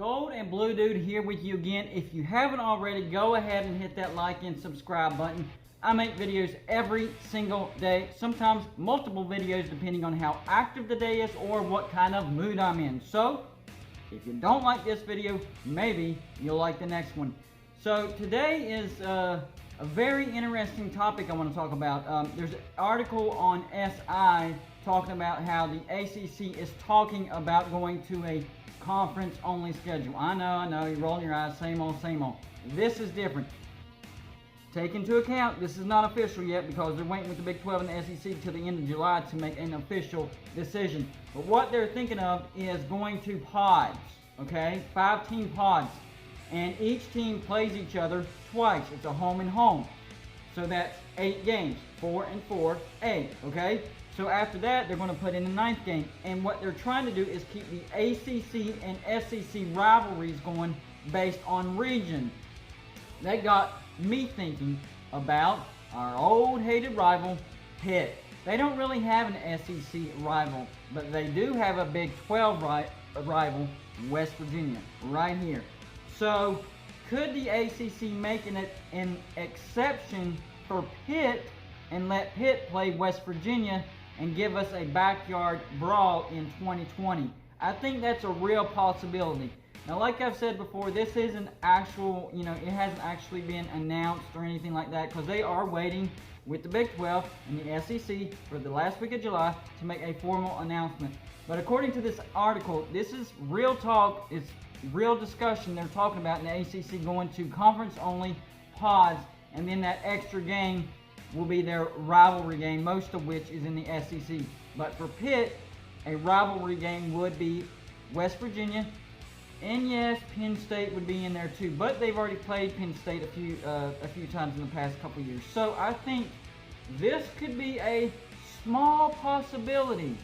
Gold and Blue Dude here with you again. If you haven't already, go ahead and hit that like and subscribe button. I make videos every single day, sometimes multiple videos depending on how active the day is or what kind of mood I'm in. So, if you don't like this video, maybe you'll like the next one. So today is a very interesting topic I want to talk about. There's an article on SI talking about how the ACC is talking about going to a conference-only schedule. I know, you're rolling your eyes, same old, same old. This is different. Take into account, this is not official yet because they're waiting with the Big 12 and the SEC till the end of July to make an official decision. But what they're thinking of is going to pods, okay? 5-team pods. And each team plays each other twice. It's a home and home. So that's 8 games. 4 and 4, 8, okay? So after that, they're going to put in the 9th game. And what they're trying to do is keep the ACC and SEC rivalries going based on region. That got me thinking about our old hated rival, Pitt. They don't really have an SEC rival, but they do have a Big 12 rival, West Virginia, right here. So, could the ACC make an exception for Pitt and let Pitt play West Virginia and give us a backyard brawl in 2020? I think that's a real possibility. Now, like I've said before, this isn't actual, it hasn't actually been announced or anything like that because they are waiting with the Big 12 and the SEC for the last week of July to make a formal announcement. But according to this article, this is real talk, it's real discussion they're talking about in the ACC going to conference-only pods, and then that extra game will be their rivalry game, most of which is in the SEC. But for Pitt, a rivalry game would be West Virginia, and yes, Penn State would be in there too, but they've already played Penn State a few times in the past couple years. So I think this could be a small possibility,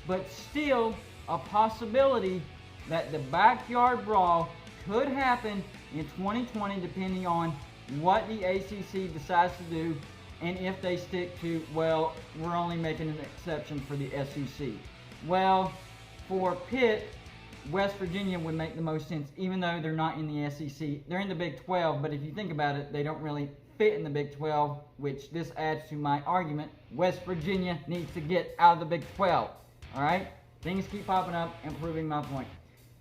but still a possibility that the backyard brawl could happen in 2020 depending on what the ACC decides to do and if they stick to, well, we're only making an exception for the SEC. Well, for Pitt, West Virginia would make the most sense, even though they're not in the SEC. They're in the Big 12, but if you think about it, they don't really fit in the Big 12, which this adds to my argument. West Virginia needs to get out of the Big 12, all right? Things keep popping up and proving my point.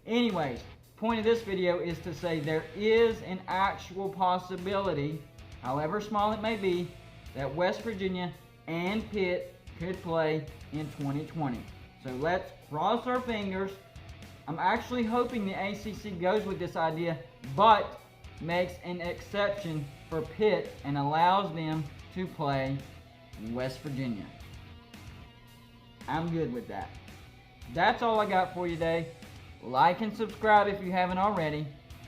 Anyways, point of this video is to say there is an actual possibility, however small it may be, that West Virginia and Pitt could play in 2020. So let's cross our fingers. I'm actually hoping the ACC goes with this idea, but makes an exception for Pitt and allows them to play West Virginia. I'm good with that. That's all I got for you today. Like and subscribe if you haven't already,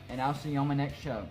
and I'll see you on my next show.